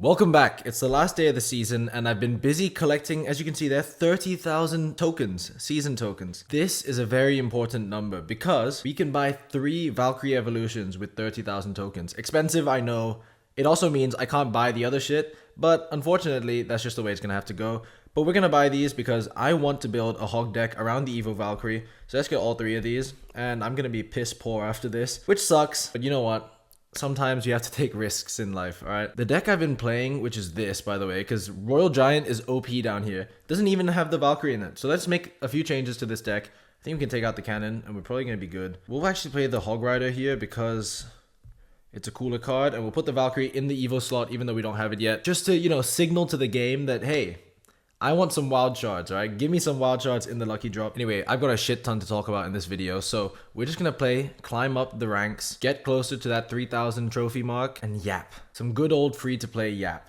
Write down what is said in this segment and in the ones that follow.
Welcome back. It's the last day of the season and I've been busy collecting, as you can see there, 30,000 tokens, season tokens. This is a very important number because we can buy 3 Valkyrie evolutions with 30,000 tokens. Expensive, I know. It also means I can't buy the other shit, but unfortunately, that's just the way it's gonna have to go. But we're gonna buy these because I want to build a hog deck around the Evo Valkyrie. So let's get all 3 of these, and I'm gonna be piss poor after this, which sucks, but you know what? Sometimes you have to take risks in life, alright? The deck I've been playing, which is this, by the way, because Royal Giant is OP down here. Doesn't even have the Valkyrie in it. So let's make a few changes to this deck. I think we can take out the cannon, and we're probably going to be good. We'll actually play the Hog Rider here because it's a cooler card, and we'll put the Valkyrie in the Evo slot, even though we don't have it yet. Just to, signal to the game that, hey, I want some wild shards, alright? Give me some wild shards in the lucky drop. Anyway, I've got a shit ton to talk about in this video, so we're just gonna play, climb up the ranks, get closer to that 3,000 trophy mark, and yap. Some good old free-to-play yap.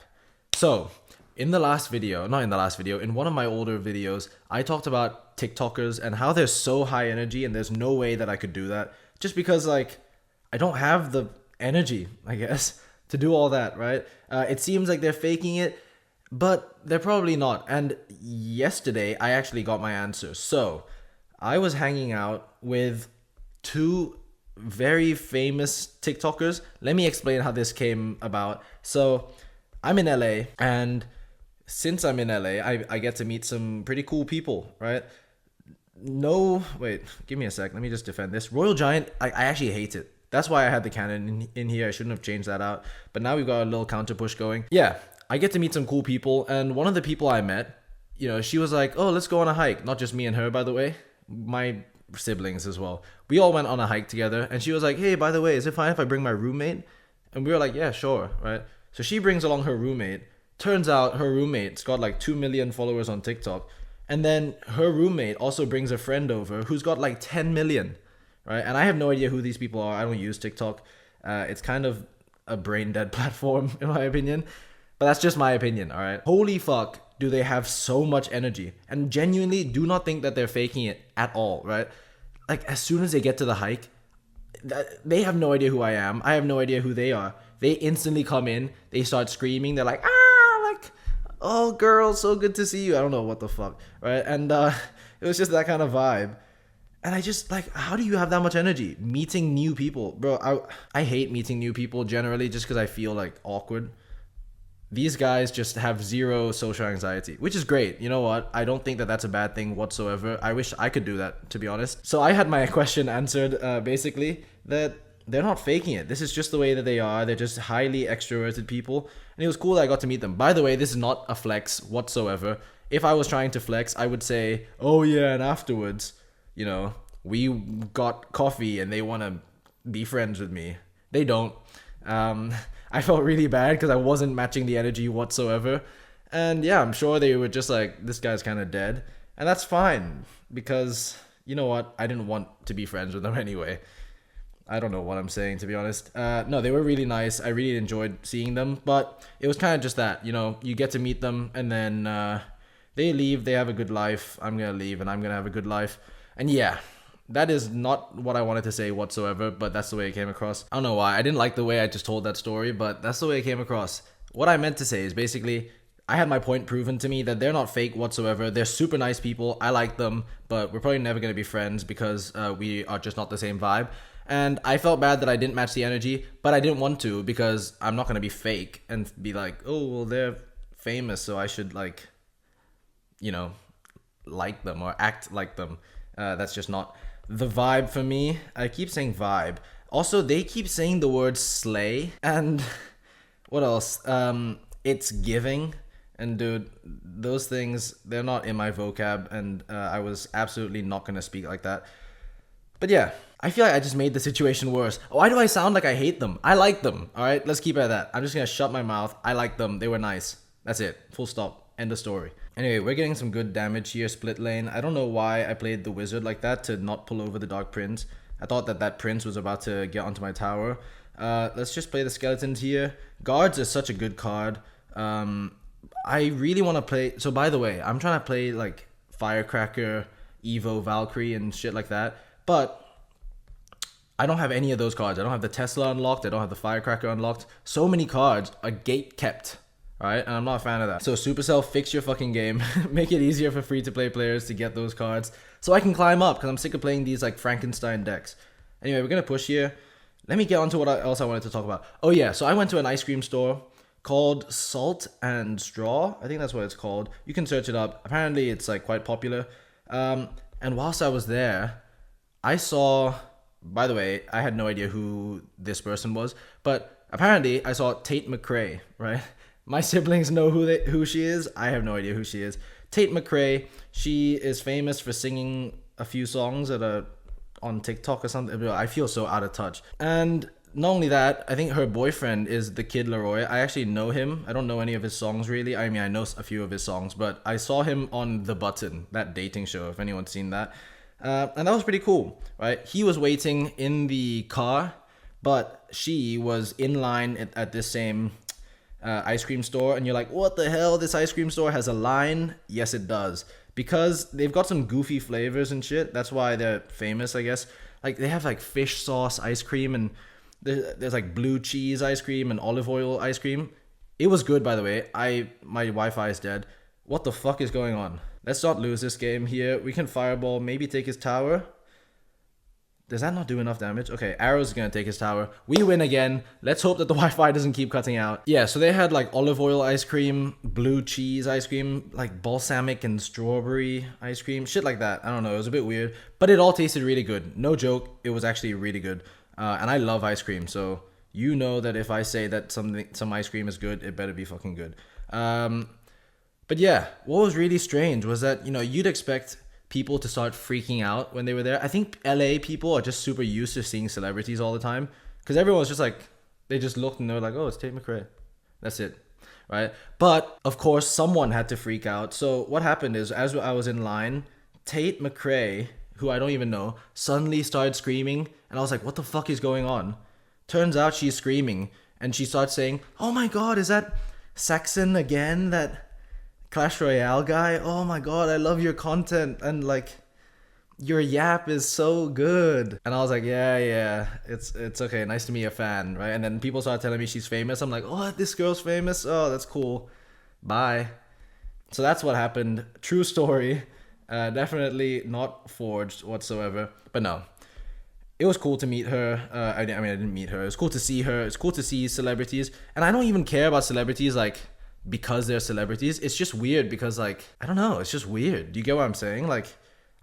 So, in one of my older videos, I talked about TikTokers and how they're so high energy and there's no way that I could do that. Just because, I don't have the energy, I guess, to do all that, right? It seems like they're faking it, but they're probably not. And yesterday, I actually got my answer. So, I was hanging out with 2 very famous TikTokers. Let me explain how this came about. So, I'm in LA, and since I'm in LA, I get to meet some pretty cool people, right? No, wait, give me a sec. Let me just defend this. Royal Giant, I actually hate it. That's why I had the cannon in here. I shouldn't have changed that out. But now we've got a little counter push going. Yeah. I get to meet some cool people, and one of the people I met, she was like, oh, let's go on a hike. Not just me and her, by the way. My siblings as well. We all went on a hike together, and she was like, hey, by the way, is it fine if I bring my roommate? And we were like, yeah, sure, right? So she brings along her roommate. Turns out her roommate's got like 2 million followers on TikTok. And then her roommate also brings a friend over who's got like 10 million, right? And I have no idea who these people are. I don't use TikTok. It's kind of a brain-dead platform, in my opinion. But that's just my opinion, alright? Holy fuck, do they have so much energy. And genuinely, do not think that they're faking it at all, right? Like, as soon as they get to the hike, they have no idea who I am. I have no idea who they are. They instantly come in, they start screaming, they're like, oh, girl, so good to see you. I don't know what the fuck, right? And it was just that kind of vibe. And I just, how do you have that much energy? Meeting new people. Bro, I hate meeting new people generally just because I feel, awkward. These guys just have zero social anxiety, which is great. You know what? I don't think that that's a bad thing whatsoever. I wish I could do that, to be honest. So I had my question answered, basically, that they're not faking it. This is just the way that they are. They're just highly extroverted people. And it was cool that I got to meet them. By the way, this is not a flex whatsoever. If I was trying to flex, I would say, oh yeah, and afterwards, we got coffee and they want to be friends with me. They don't. I felt really bad because I wasn't matching the energy whatsoever. And yeah, I'm sure they were just like, this guy's kind of dead. And that's fine because, you know what? I didn't want to be friends with them anyway. I don't know what I'm saying, to be honest. No, they were really nice. I really enjoyed seeing them. But it was kind of just that, you get to meet them and then they leave. They have a good life. I'm going to leave and I'm going to have a good life. And yeah. That is not what I wanted to say whatsoever, but that's the way it came across. I don't know why. I didn't like the way I just told that story, but that's the way it came across. What I meant to say is basically, I had my point proven to me that they're not fake whatsoever. They're super nice people. I like them, but we're probably never going to be friends because we are just not the same vibe. And I felt bad that I didn't match the energy, but I didn't want to because I'm not going to be fake and be like, oh, well, they're famous, so I should like them or act like them. That's just not the vibe for me. I keep saying vibe. Also, they keep saying the word slay. And what else? It's giving. And dude, those things, they're not in my vocab. And I was absolutely not going to speak like that. But yeah, I feel like I just made the situation worse. Why do I sound like I hate them? I like them. All right, let's keep it at that. I'm just going to shut my mouth. I like them. They were nice. That's it. Full stop. End of story. Anyway, we're getting some good damage here, split lane. I don't know why I played the wizard like that to not pull over the dark prince. I thought that prince was about to get onto my tower. Let's just play the skeletons here. Guards is such a good card. I really want to play... So by the way, I'm trying to play Firecracker, Evo, Valkyrie, and shit like that. But I don't have any of those cards. I don't have the Tesla unlocked. I don't have the Firecracker unlocked. So many cards are gate kept. Alright, and I'm not a fan of that. So Supercell, fix your fucking game. Make it easier for free-to-play players to get those cards so I can climb up, because I'm sick of playing these like Frankenstein decks. Anyway, we're gonna push here. Let me get on to what else I wanted to talk about. Oh yeah, so I went to an ice cream store called Salt and Straw. I think that's what it's called. You can search it up. Apparently it's like quite popular. And whilst I was there, I saw, by the way, I had no idea who this person was, but apparently I saw Tate McRae, right? My siblings know who she is. I have no idea who she is. Tate McRae, she is famous for singing a few songs that are on TikTok or something. I feel so out of touch. And not only that, I think her boyfriend is the Kid Laroi. I actually know him. I don't know any of his songs really. I mean, I know a few of his songs, but I saw him on The Button, that dating show, if anyone's seen that. And that was pretty cool, right? He was waiting in the car, but she was in line at this same ice cream store, and you're like, what the hell? This ice cream store has a line? Yes, it does. Because they've got some goofy flavors and shit. That's why they're famous, I guess. Like, they have like fish sauce ice cream, and there's like blue cheese ice cream and olive oil ice cream. It was good, by the way. My Wi-Fi is dead. What the fuck is going on? Let's not lose this game here. We can fireball, maybe take his tower. Does that not do enough damage? Okay, Arrow's gonna take his tower. We win again. Let's hope that the Wi-Fi doesn't keep cutting out. Yeah, so they had like olive oil ice cream, blue cheese ice cream, like balsamic and strawberry ice cream, shit like that. I don't know, it was a bit weird, but it all tasted really good. No joke, it was actually really good. And I love ice cream, so you know that if I say that some ice cream is good, it better be fucking good. But yeah, what was really strange was that, you'd expect people to start freaking out when they were there. I think LA people are just super used to seeing celebrities all the time, because everyone's just like, they just looked and they were like, oh, it's Tate McRae. That's it, right? But of course, someone had to freak out. So what happened is, as I was in line, Tate McRae, who I don't even know, suddenly started screaming, and I was like, what the fuck is going on? Turns out she's screaming, and she starts saying, oh my god, is that Saxon again? That Clash Royale guy? Oh my god, I love your content, and like, your yap is so good. And I was like, yeah, it's okay, nice to meet a fan, right? And then people started telling me she's famous. I'm like, oh, this girl's famous? Oh, that's cool. Bye. So that's what happened. True story. Definitely not forged whatsoever. But no, it was cool to meet her. I didn't meet her. It was cool to see her. It's cool to see celebrities. And I don't even care about celebrities, like, because they're celebrities. It's just weird because, like, I don't know, it's just weird. Do you get what I'm saying? Like,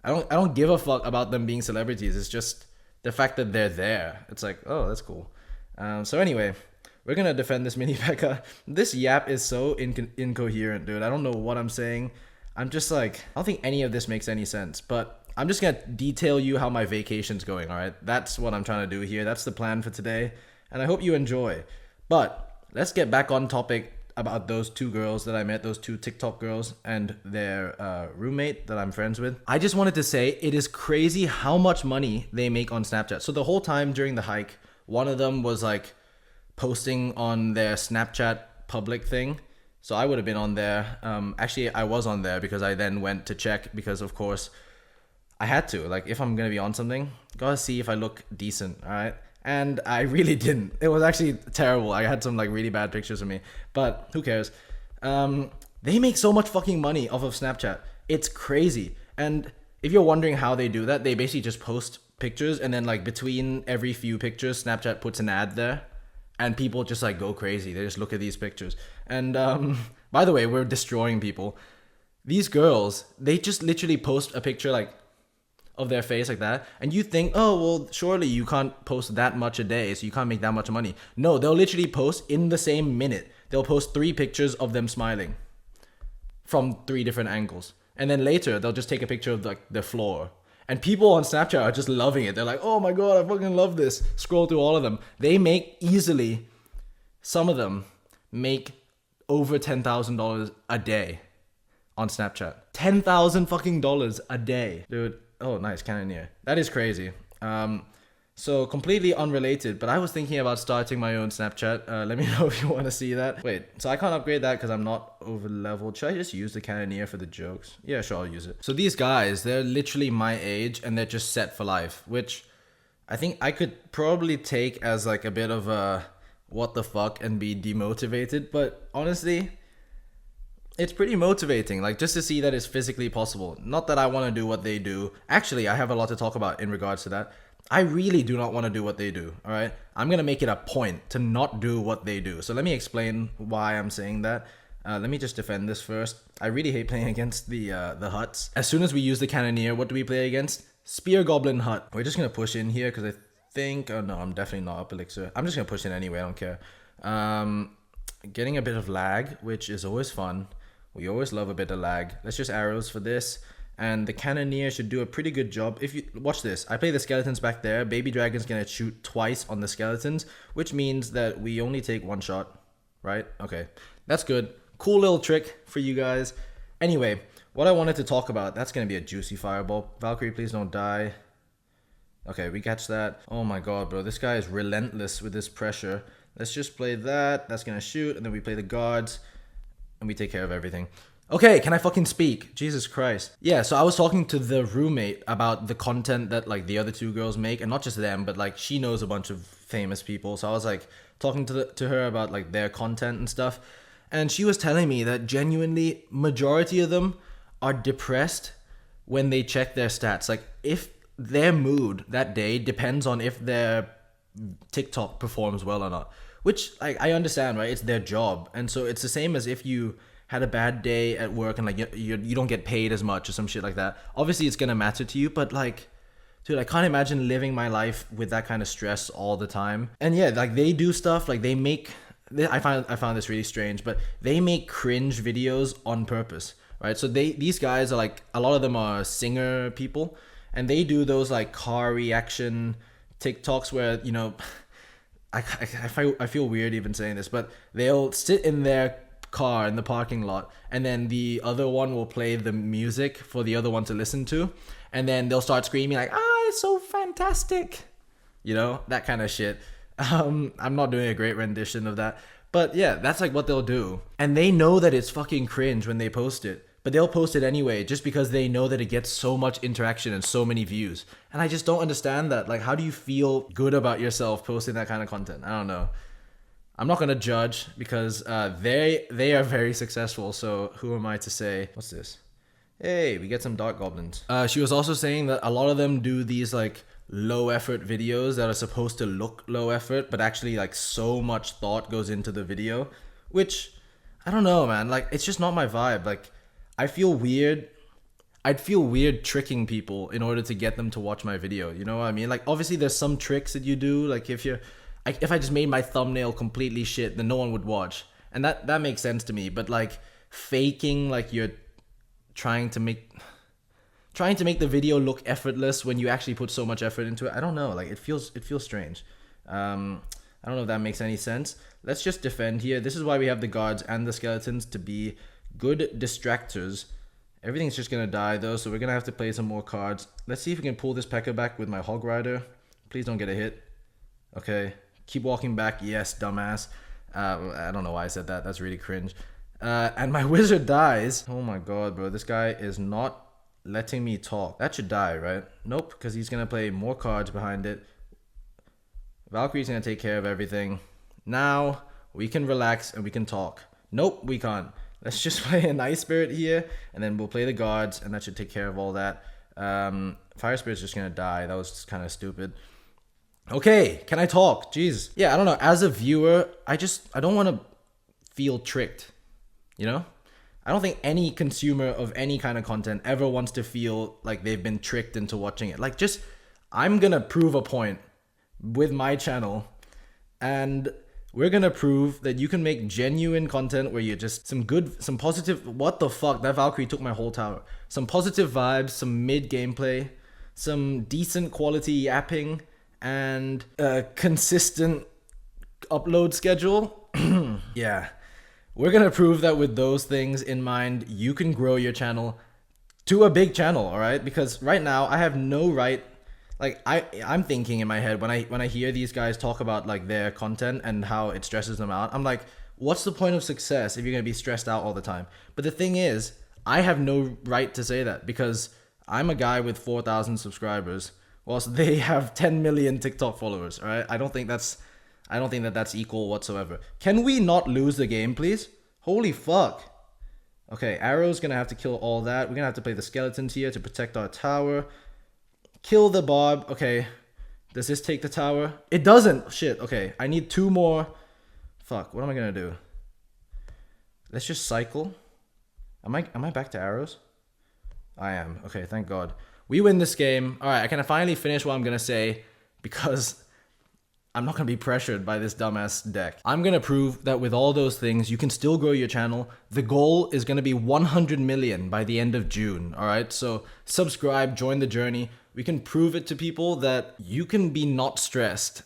I don't give a fuck about them being celebrities. It's just the fact that they're there. It's like, oh, that's cool. So anyway, we're gonna defend this mini P.E.K.K.A. This yap is so incoherent, dude. I don't know what I'm saying. I'm just like, I don't think any of this makes any sense. But I'm just gonna detail you how my vacation's going, alright? That's what I'm trying to do here. That's the plan for today. And I hope you enjoy. But let's get back on topic about those two girls that I met, those two TikTok girls and their roommate that I'm friends with. I just wanted to say, it is crazy how much money they make on Snapchat. So the whole time during the hike, one of them was like posting on their Snapchat public thing. So I would have been on there. Actually, I was on there because I then went to check, because of course I had to. Like, if I'm gonna be on something, gotta see if I look decent, all right? And I really didn't. It was actually terrible. I had some like really bad pictures of me, but who cares? They make so much fucking money off of Snapchat. It's crazy. And if you're wondering how they do that, they basically just post pictures, and then like between every few pictures, Snapchat puts an ad there, and people just like go crazy. They just look at these pictures. And by the way, we're destroying people. These girls, they just literally post a picture like of their face like that, and you think, oh well, surely you can't post that much a day, so you can't make that much money. No, they'll literally post in the same minute. They'll post 3 pictures of them smiling from 3 different angles, and then later they'll just take a picture of like the floor, and people on Snapchat are just loving it. They're like, oh my god, I fucking love this. Scroll through all of them. They make easily, some of them make over $10,000 a day on Snapchat. $10,000 fucking dollars a day, dude. Oh, nice, Cannoneer. That is crazy. So completely unrelated, but I was thinking about starting my own Snapchat. Let me know if you want to see that. Wait, so I can't upgrade that because I'm not over leveled. Should I just use the Cannoneer for the jokes? Yeah, sure, I'll use it. So these guys, they're literally my age, and they're just set for life, which I think I could probably take as like a bit of a what the fuck and be demotivated. But honestly, It's pretty motivating, like just to see that it's physically possible. Not that I want to do what they do. Actually, I have a lot to talk about in regards to that. I really do not want to do what they do, all right? I'm going to make it a point to not do what they do. So let me explain why I'm saying that. Let me just defend this first. I really hate playing against the huts. As soon as we use the cannoneer, what do we play against? Spear Goblin Hut. We're just going to push in here because I think... Oh no, I'm definitely not up elixir. I'm just going to push in anyway, I don't care. Getting a bit of lag, which is always fun. We always love a bit of lag. Let's just arrows for this. And the cannoneer should do a pretty good job. If you watch this, I play the skeletons back there. Baby Dragon's gonna shoot twice on the skeletons, which means that we only take one shot, right? Okay, that's good. Cool little trick for you guys. Anyway, what I wanted to talk about, that's gonna be a juicy fireball. Valkyrie, please don't die. Okay, we catch that. Oh my god, bro, this guy is relentless with this pressure. Let's just play that. That's gonna shoot, and then we play the guards, and we take care of everything. Okay, can I fucking speak? Jesus Christ. Yeah, so I was talking to the roommate about the content that like the other two girls make, and not just them, but like she knows a bunch of famous people. So I was like talking to her about like their content and stuff. And she was telling me that genuinely majority of them are depressed when they check their stats. Like if their mood that day depends on if their TikTok performs well or not. Which like I understand, right? It's their job. And so it's the same as if you had a bad day at work and like you don't get paid as much or some shit like that. Obviously it's gonna matter to you, but like, dude, I can't imagine living my life with that kind of stress all the time. And yeah, like they do stuff like they make, I found this really strange, but they make cringe videos on purpose, right? So these guys are like, a lot of them are singer people, and they do those like car reaction TikToks where, you know, I feel weird even saying this, but they'll sit in their car in the parking lot, and then the other one will play the music for the other one to listen to, and then they'll start screaming like, it's so fantastic, you know, that kind of shit. I'm not doing a great rendition of that, but yeah, that's like what they'll do, and they know that it's fucking cringe when they post it, but they'll post it anyway just because they know that it gets so much interaction and so many views. And I just don't understand that. Like, how do you feel good about yourself posting that kind of content? I don't know. I'm not gonna judge because they are very successful. So who am I to say? What's this? Hey, we get some dark goblins. She was also saying that a lot of them do these like low effort videos that are supposed to look low effort, but actually like so much thought goes into the video, which I don't know, man. Like it's just not my vibe. Like I feel weird. I'd feel weird tricking people in order to get them to watch my video. You know what I mean? Like obviously there's some tricks that you do. Like if I just made my thumbnail completely shit, then no one would watch. And that makes sense to me. But like faking like you're trying to make the video look effortless when you actually put so much effort into it, I don't know. Like it feels strange. I don't know if that makes any sense. Let's just defend here. This is why we have the guards and the skeletons, to be good distractors. Everything's just gonna die though, so we're gonna have to play some more cards. Let's see if we can pull this P.E.K.K.A back with my Hog Rider. Please don't get a hit. Okay. Keep walking back. Yes, dumbass. I don't know why I said that. That's really cringe. And my wizard dies. Oh my god, bro. This guy is not letting me talk. That should die, right? Nope, because he's going to play more cards behind it. Valkyrie's going to take care of everything. Now, we can relax and we can talk. Nope, we can't. Let's just play a Night Spirit here, and then we'll play the guards, and that should take care of all that. Fire Spirit's just going to die. That was kind of stupid. Okay, can I talk? Jeez. Yeah, I don't know. As a viewer, I don't want to feel tricked. You know? I don't think any consumer of any kind of content ever wants to feel like they've been tricked into watching it. Like, just, I'm gonna prove a point with my channel, and we're gonna prove that you can make genuine content where you're just some positive, what the fuck, that Valkyrie took my whole tower. Some positive vibes, some mid gameplay, some decent quality yapping, and a consistent upload schedule. Yeah. We're going to prove that with those things in mind, you can grow your channel to a big channel, all right? Because right now, I have no right... Like, I'm thinking in my head, when I hear these guys talk about, like, their content and how it stresses them out, I'm like, what's the point of success if you're going to be stressed out all the time? But the thing is, I have no right to say that because I'm a guy with 4,000 subscribers, whilst they have 10 million TikTok followers, all right? I don't think that that's equal whatsoever. Can we not lose the game, please? Holy fuck. Okay, Arrow's gonna have to kill all that. We're gonna have to play the skeletons here to protect our tower. Kill the Bob. Okay. Does this take the tower? It doesn't. Shit. Okay, I need 2 more. Fuck, what am I gonna do? Let's just cycle. Am I back to arrows? I am. Okay, thank God. We win this game. All right, I can finally finish what I'm gonna say because I'm not gonna be pressured by this dumbass deck. I'm gonna prove that with all those things, you can still grow your channel. The goal is gonna be 100 million by the end of June. All right, so subscribe, join the journey. We can prove it to people that you can be not stressed.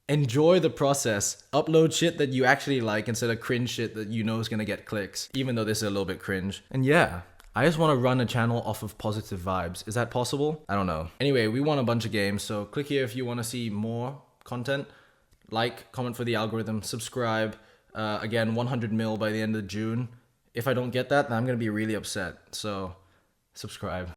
Enjoy the process. Upload shit that you actually like instead of cringe shit that you know is gonna get clicks, even though this is a little bit cringe. And yeah, I just want to run a channel off of positive vibes. Is that possible? I don't know. Anyway, we won a bunch of games, so click here if you want to see more content. Like, comment for the algorithm, subscribe. Again, 100 mil by the end of June. If I don't get that, then I'm gonna be really upset. So, subscribe.